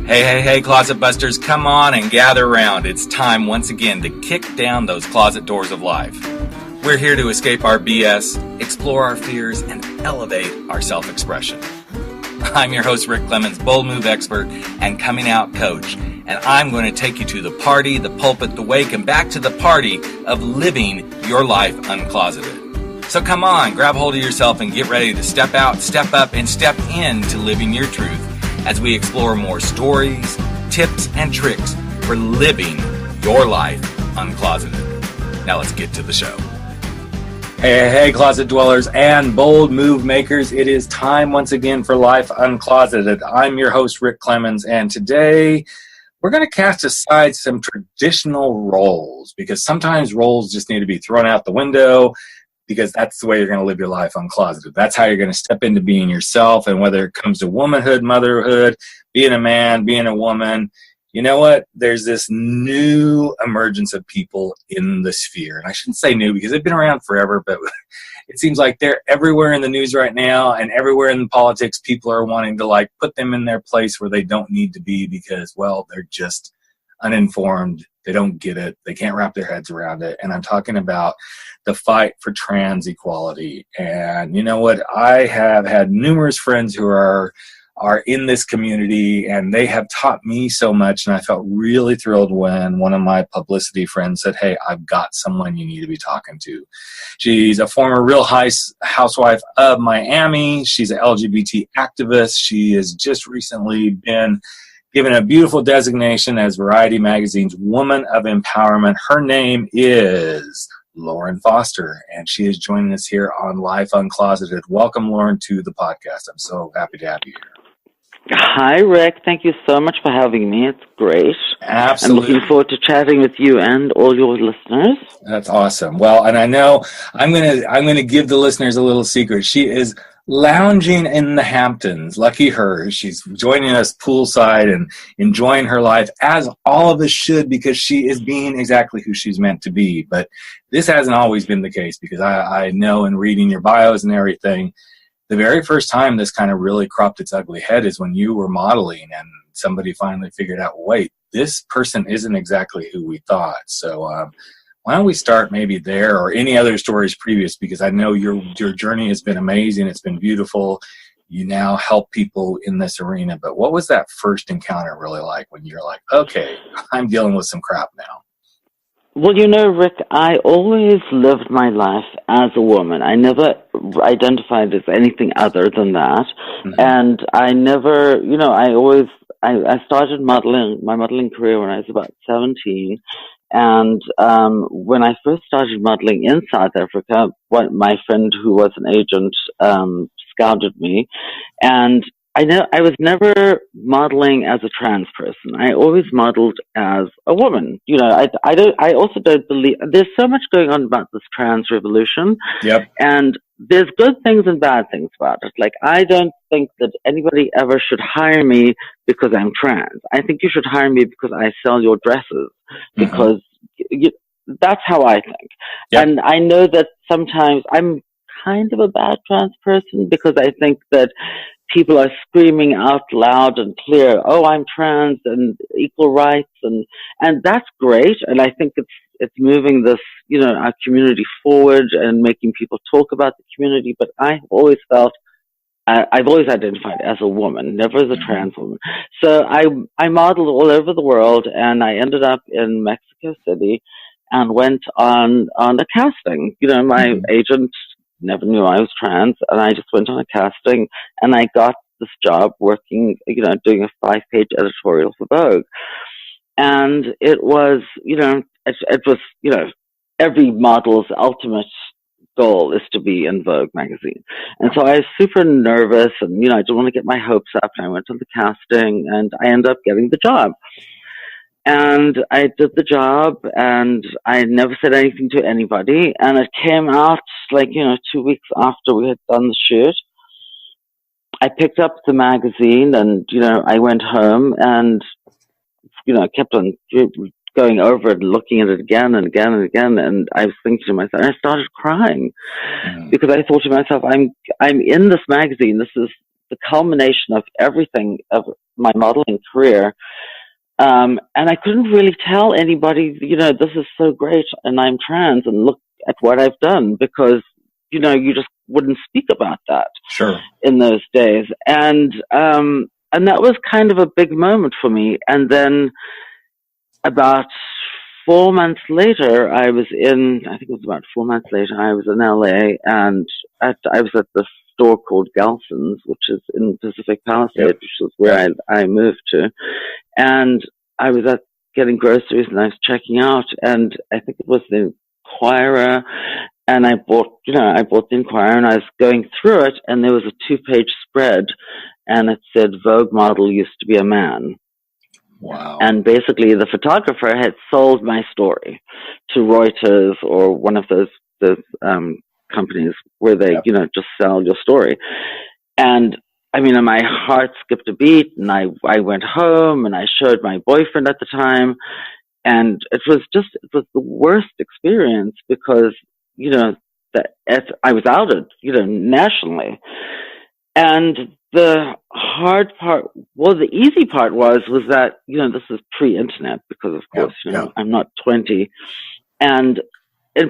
Hey, Closet Busters, come on and gather around. It's time once again to kick down those closet doors of life. We're here to escape our BS, explore our fears, and elevate our self-expression. I'm your host, Rick Clemens, bold move expert and coming out coach, and I'm going to take you to the party, the pulpit, the wake, and back to the party of living your life uncloseted. So come on, grab hold of yourself and get ready to step out, step up, and step into living your truth as we explore more stories, tips, and tricks for living your life uncloseted. Now let's get to the show. Hey, closet dwellers and bold move makers. It is time once again for Life Uncloseted. I'm your host, Rick Clemens, and today we're going to cast aside some traditional roles because sometimes roles just need to be thrown out the window because that's the way you're going to live your life uncloseted. That's how you're going to step into being yourself. And whether it comes to womanhood, motherhood, being a man, being a woman, you know what? There's this new emergence of people in the sphere. And I shouldn't say new because they've been around forever, but it seems like they're everywhere in the news right now and everywhere in politics. People are wanting to put them in their place where they don't need to be because, well, they're just uninformed. They don't get it. They can't wrap their heads around it. And I'm talking about the fight for trans equality. And you know what? I have had numerous friends who are in this community, and they have taught me so much. And I felt really thrilled when one of my publicity friends said, "Hey, I've got someone you need to be talking to." She's a former Real Housewife of Miami. She's an LGBT activist. She has just recently been given a beautiful designation as Variety Magazine's Woman of Empowerment. Her name is Lauren Foster, and she is joining us here on Life Uncloseted. Welcome, Lauren, to the podcast. I'm so happy to have you here. Hi, Rick. Thank you so much for having me. It's great. Absolutely. I'm looking forward to chatting with you and all your listeners. That's awesome. Well, and I know I'm gonna give the listeners a little secret. She is lounging in the Hamptons. Lucky her. She's joining us poolside and enjoying her life, as all of us should, because she is being exactly who she's meant to be. But this hasn't always been the case, because I know in reading your bios and everything, the very first time this kind of really cropped its ugly head is when you were modeling and somebody finally figured out, wait, this person isn't exactly who we thought. So why don't we start maybe there, or any other stories previous, because I know your journey has been amazing. It's been beautiful. You now help people in this arena. But what was that first encounter really like when you're like, okay, I'm dealing with some crap now? Well, you know, Rick, I always lived my life as a woman. I never identified as anything other than that. Mm-hmm. And I never, I started modeling, my modeling career when I was about 17. And when I first started modeling in South Africa, my friend who was an agent scouted me, and I was never modeling as a trans person. I always modeled as a woman. You know, I also don't believe there's so much going on about this trans revolution. Yep. And there's good things and bad things about it. Like, I don't think that anybody ever should hire me because I'm trans. I think you should hire me because I sell your dresses, because that's how I think. Yep. And I know that sometimes I'm kind of a bad trans person, because I think that people are screaming out loud and clear, "Oh, I'm trans," and equal rights, and that's great. And I think it's moving this, our community forward and making people talk about the community. But I've always identified as a woman, never as a trans woman. So I modeled all over the world, and I ended up in Mexico City and went on a casting. My agent never knew I was trans, and I just went on a casting, and I got this job working, doing a 5-page editorial for Vogue. And it was, every model's ultimate goal is to be in Vogue magazine. And so I was super nervous, and, I didn't want to get my hopes up, and I went on the casting, and I ended up getting the job. And I did the job, and I never said anything to anybody. And it came out 2 weeks after we had done the shoot. I picked up the magazine, and, I went home, and, I kept on going over it, looking at it again and again and again. And I was thinking to myself, and I started crying because I thought to myself, I'm in this magazine. This is the culmination of everything of my modeling career. And I couldn't really tell anybody, this is so great and I'm trans and look at what I've done, because, you just wouldn't speak about that Sure. in those days. And that was kind of a big moment for me. And then about 4 months later, I think it was about 4 months later, I was in LA, and I was at this store called Gelson's, which is in Pacific Palisades, Yep. which is where I moved to. And I was getting groceries, and I was checking out, and I think it was the Inquirer, and I bought the Inquirer, and I was going through it, and there was a 2-page spread, and it said Vogue model used to be a man. Wow. And basically the photographer had sold my story to Reuters or one of those companies where they, just sell your story. And I mean, my heart skipped a beat, and I went home and I showed my boyfriend at the time. And it was the worst experience because, I was outed, nationally. And the hard part, the easy part was that, this is pre-internet, because of course, I'm not 20. And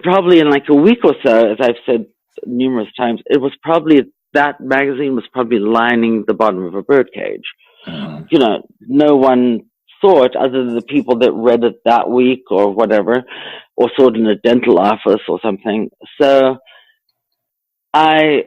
probably in like a week or so, as I've said numerous times, that magazine was probably lining the bottom of a birdcage. Uh-huh. No one saw it other than the people that read it that week or whatever, or saw it in a dental office or something. So I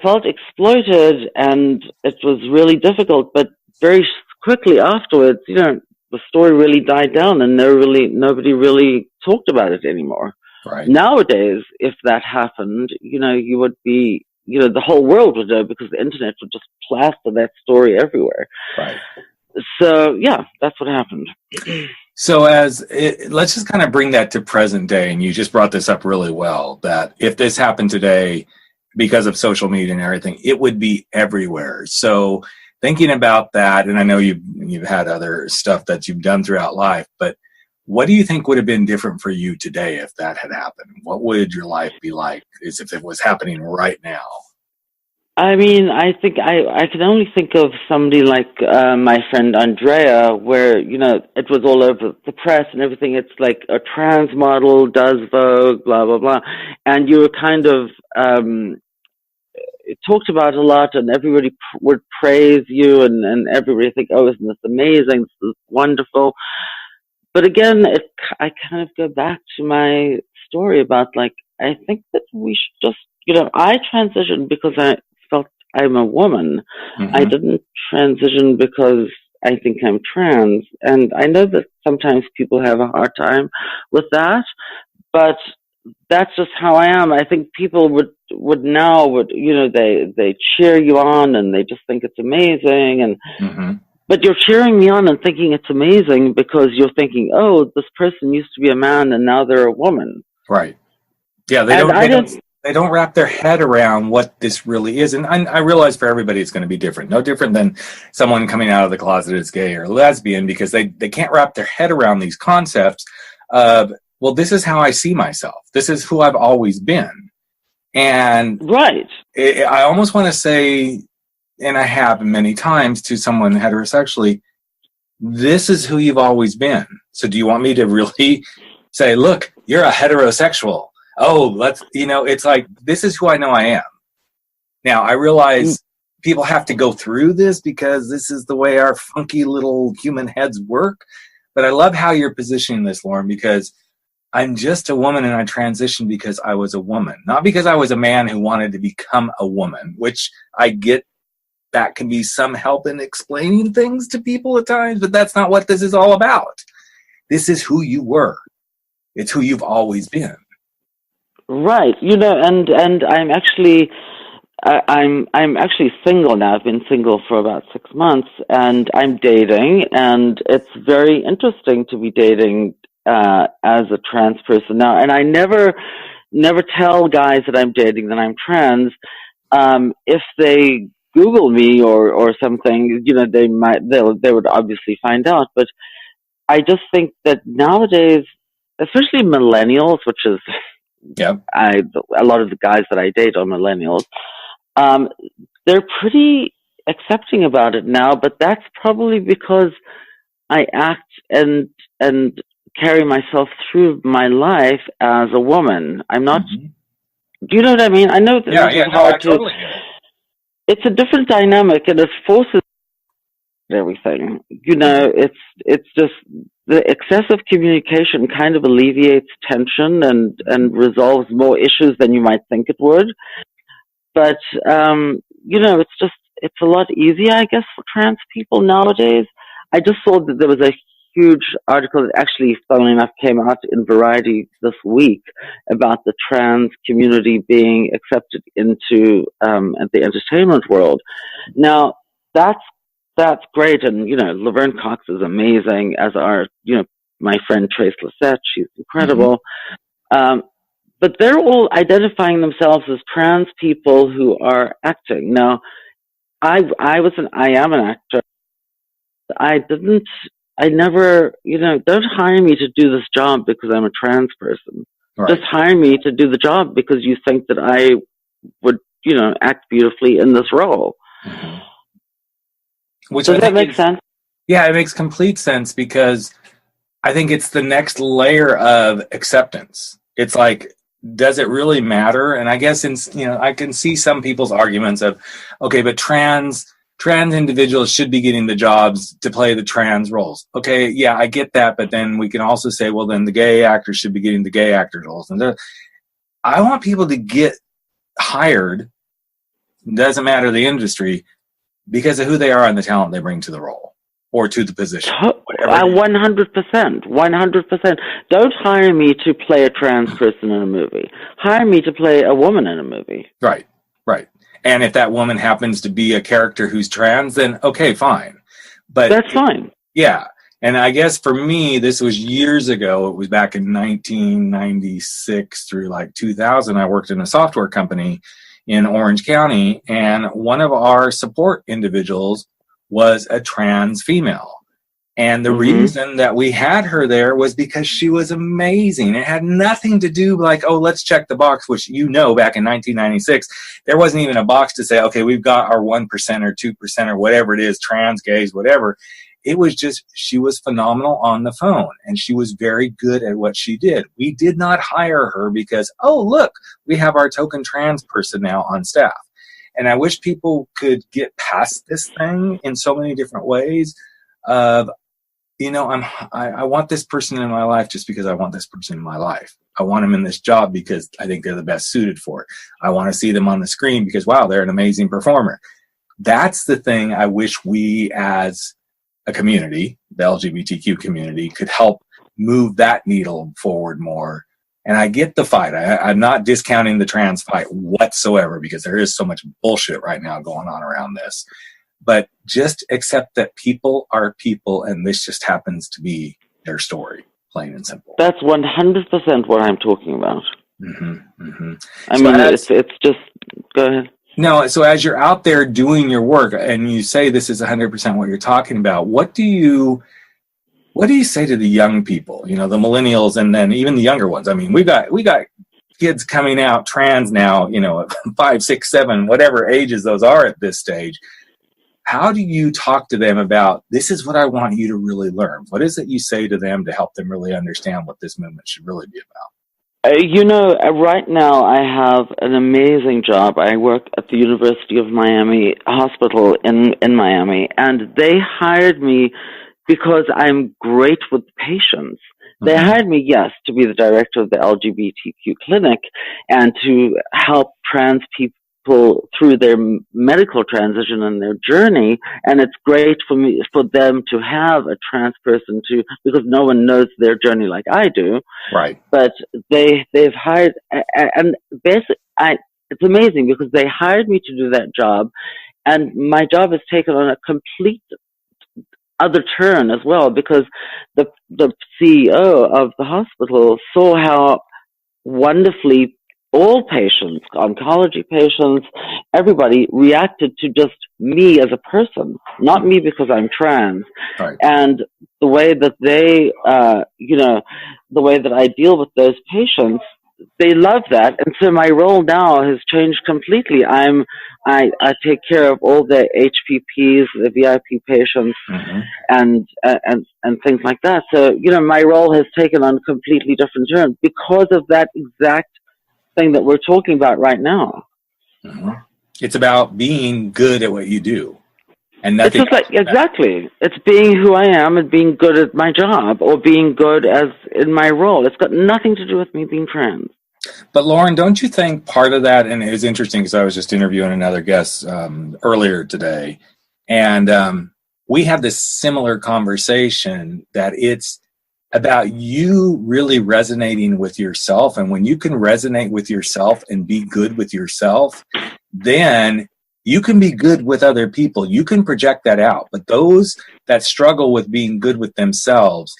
felt exploited, and it was really difficult, but very quickly afterwards, the story really died down, and nobody really talked about it anymore. Right. Nowadays, if that happened, you would be, the whole world would know, because the internet would just plaster that story everywhere. Right. So, yeah, that's what happened. So let's just kind of bring that to present day, and you just brought this up really well, that if this happened today, because of social media and everything, it would be everywhere. So thinking about that, and I know you've had other stuff that you've done throughout life, but what do you think would have been different for you today if that had happened? What would your life be like as if it was happening right now? I mean, I think I can only think of somebody like my friend Andrea, where, it was all over the press and everything. It's like a trans model does Vogue, blah, blah, blah. And you were kind of talked about a lot, and everybody would praise you, and everybody think, oh, isn't this amazing? This is wonderful. But again, I kind of go back to my story about, like, I think that we should just, I transitioned because I felt I'm a woman. Mm-hmm. I didn't transition because I think I'm trans. And I know that sometimes people have a hard time with that, but that's just how I am. I think people would they cheer you on, and they just think it's amazing. And mm-hmm. But you're cheering me on and thinking it's amazing because you're thinking, oh, this person used to be a man and now they're a woman. Right. Yeah, they don't wrap their head around what this really is. And I realize for everybody it's going to be different. No different than someone coming out of the closet as gay or lesbian, because they can't wrap their head around these concepts of, well, this is how I see myself. This is who I've always been. And right. I almost want to say, and I have many times to someone heterosexually, this is who you've always been. So do you want me to really say, look, you're a heterosexual? Oh, it's like, this is who I know I am. Now, I realize people have to go through this because this is the way our funky little human heads work. But I love how you're positioning this, Lauren, because I'm just a woman, and I transitioned because I was a woman, not because I was a man who wanted to become a woman, which I get that can be some help in explaining things to people at times, but that's not what this is all about. This is who you were. It's who you've always been. Right. And I'm actually, I'm actually single now. I've been single for about 6 months, and I'm dating, and it's very interesting to be dating as a trans person now. And I never tell guys that I'm dating that I'm trans. If they Google me or something, they would obviously find out. But I just think that nowadays, especially millennials, which is a lot of the guys that I date are millennials. They're pretty accepting about it now, but that's probably because I act and carry myself through my life as a woman. I'm not. Mm-hmm. Do you know what I mean? I know that Yeah, this is yeah, no, I hard to. totally get it. It's a different dynamic, and it forces everything. It's just the excessive communication kind of alleviates tension and resolves more issues than you might think it would. But it's a lot easier, I guess, for trans people nowadays. I just saw that there was a huge article that actually, funnily enough, came out in Variety this week about the trans community being accepted into the entertainment world. Now, that's great, and Laverne Cox is amazing, as are my friend Trace Lissette. She's incredible. Mm-hmm. But they're all identifying themselves as trans people who are acting. Now, I am an actor. I never, don't hire me to do this job because I'm a trans person. Right. Just hire me to do the job because you think that I would, act beautifully in this role. Mm-hmm. Does that make sense? Yeah, it makes complete sense, because I think it's the next layer of acceptance. It's like, does it really matter? And I guess I can see some people's arguments of, okay, but trans individuals should be getting the jobs to play the trans roles. Okay, yeah, I get that, but then we can also say, well, then the gay actors should be getting the gay actor roles. And I want people to get hired, doesn't matter the industry, because of who they are and the talent they bring to the role or to the position. 100%. Don't hire me to play a trans person in a movie. Hire me to play a woman in a movie. Right. And if that woman happens to be a character who's trans, then okay, fine. But that's fine. Yeah. And I guess for me, this was years ago. It was back in 1996 through like 2000. I worked in a software company in Orange County, and one of our support individuals was a trans female. And the reason that we had her there was because she was amazing. It had nothing to do like, oh, let's check the box, which back in 1996, there wasn't even a box to say, okay, we've got our 1% or 2% or whatever it is, trans, gays, whatever. It was just, she was phenomenal on the phone, and she was very good at what she did. We did not hire her because, oh, look, we have our token trans person now on staff. And I wish people could get past this thing in so many different ways of, I want this person in my life just because I want this person in my life. I want them in this job because I think they're the best suited for it. I want to see them on the screen because, wow, they're an amazing performer. That's the thing I wish we as a community, the LGBTQ community, could help move that needle forward more. And I get the fight. I'm not discounting the trans fight whatsoever, because there is so much bullshit right now going on around this. But just accept that people are people, and this just happens to be their story, plain and simple. That's 100% what I'm talking about. I mean, it's just, go ahead. No, so as you're out there doing your work, and you say this is 100% what you're talking about, what do you say to the young people, the millennials, and then even the younger ones? I mean, we got kids coming out trans now, 5, 6, 7, whatever ages those are at this stage. How do you talk to them about, this is what I want you to really learn? What is it you say to them to help them really understand what this movement should really be about? Right now I have an amazing job. I work at the University of Miami Hospital in Miami, and they hired me because I'm great with patients. They hired me, yes, to be the director of the LGBTQ clinic and to help trans people through their medical transition and their journey. And it's great for them to have a trans person because no one knows their journey like I do. Right. But they've hired, and basically, it's amazing because they hired me to do that job, and my job has taken on a complete other turn as well, because the CEO of the hospital saw how wonderfully all patients, oncology patients, everybody reacted to just me as a person, not me because I'm trans. Right. And the way that they, the way that I deal with those patients they love that. And so my role now has changed completely. I take care of all the HPPs, the VIP patients, Mm-hmm. and things like that. So, my role has taken on a completely different turn because of that exact thing that we're talking about right now. Mm-hmm. It's about being good at what you do, and It's nothing just else. exactly. It's being who I am and being good at my job or being good as in my role. It's got nothing to do with me being trans. But Lauren, don't you think part of that, and it was interesting because I was just interviewing another guest earlier today, and we had this similar conversation that it's about you really resonating with yourself. And when you can resonate with yourself and be good with yourself, then you can be good with other people. You can project that out. But those that struggle with being good with themselves,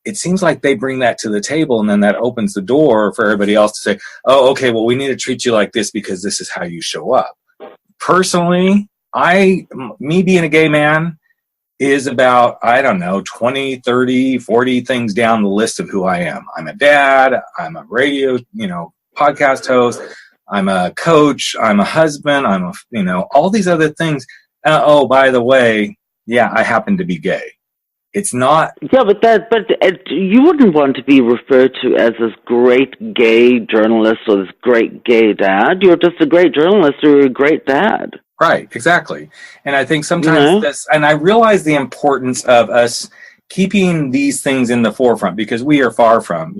it seems like they bring that to the table, and then that opens the door for everybody else to say, oh, okay, well, we need to treat you like this because this is how you show up. Personally, me being a gay man is about, I don't know, 20, 30, 40 things down the list of who I am. I'm a dad. I'm a radio, podcast host. I'm a coach. I'm a husband. I'm all these other things. Oh, by the way, yeah, I happen to be gay. It's not. Yeah, but you wouldn't want to be referred to as this great gay journalist or this great gay dad. You're just a great journalist or a great dad. Right, exactly. And I think sometimes and I realize the importance of us keeping these things in the forefront because we are far from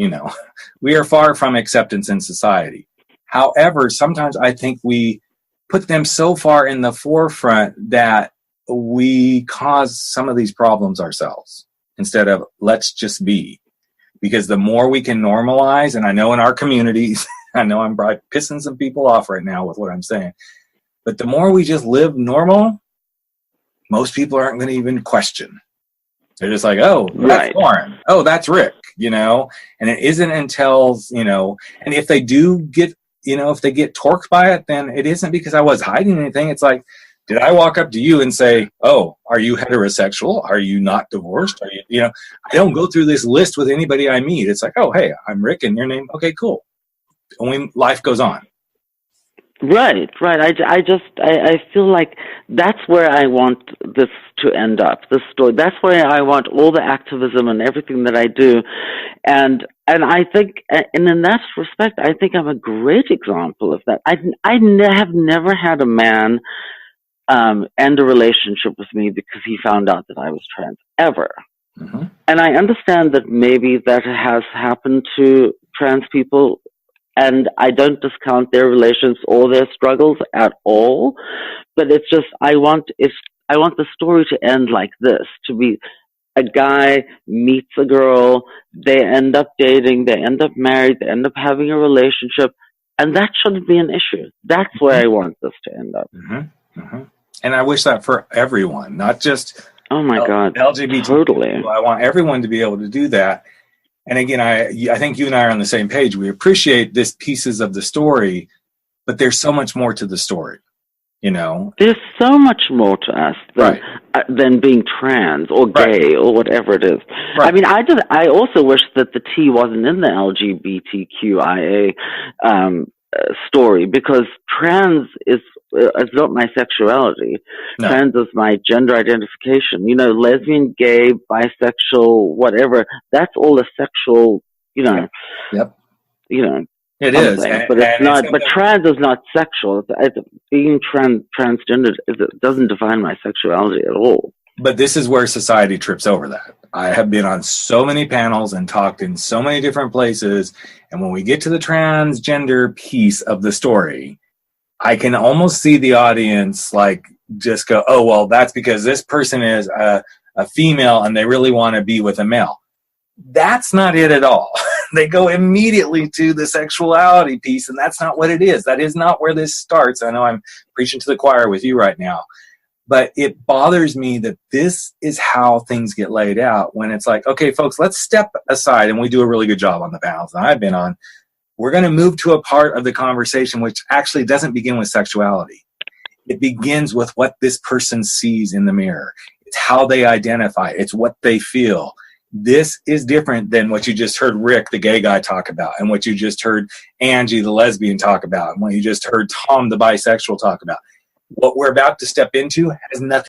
acceptance in society. However, sometimes I think we put them so far in the forefront that we cause some of these problems ourselves instead of let's just be. Because the more we can normalize, and I know in our communities, I know I'm probably pissing some people off right now with what I'm saying, but the more we just live normal, most people aren't going to even question. They're just like, oh, that's Lauren. Oh, that's Rick, and it isn't until, and if they do get, if they get torqued by it, then it isn't because I was hiding anything. It's like, did I walk up to you and say, oh, are you heterosexual? Are you not divorced? Are you, I don't go through this list with anybody I meet. It's like, oh, hey, I'm Rick and your name. Okay, cool. And life goes on. Right. I feel like that's where I want this to end up, this story. That's where I want all the activism and everything that I do. And I think, and in that respect, I think I'm a great example of that. I have never had a man end a relationship with me because he found out that I was trans, ever. Mm-hmm. And I understand that maybe that has happened to trans people, and I don't discount their relations or their struggles at all. But it's just I want the story to end like this: to be a guy meets a girl, they end up dating, they end up married, they end up having a relationship, and that shouldn't be an issue. That's where I want this to end up. Mm-hmm. Mm-hmm. And I wish that for everyone, not just God, LGBT. Totally. People. I want everyone to be able to do that. And again, I think you and I are on the same page. We appreciate this pieces of the story, but there's so much more to the story, There's so much more to us than being trans or gay or whatever it is. Right. I mean, I also wish that the T wasn't in the LGBTQIA story, because trans is not my sexuality. No. Trans is my gender identification. Lesbian, gay, bisexual, whatever. That's all a sexual. Yep. It is, but it's not. But trans is not sexual. Being transgender doesn't define my sexuality at all. But this is where society trips over that. I have been on so many panels and talked in so many different places. And when we get to the transgender piece of the story, I can almost see the audience just go, oh, well, that's because this person is a female and they really want to be with a male. That's not it at all. They go immediately to the sexuality piece, and that's not what it is. That is not where this starts. I know I'm preaching to the choir with you right now. But it bothers me that this is how things get laid out when it's like, okay, folks, let's step aside, and we do a really good job on the panels that I've been on. We're going to move to a part of the conversation which actually doesn't begin with sexuality. It begins with what this person sees in the mirror. It's how they identify. It's what they feel. This is different than what you just heard Rick, the gay guy, talk about, and what you just heard Angie, the lesbian, talk about, and what you just heard Tom, the bisexual, talk about. What we're about to step into has nothing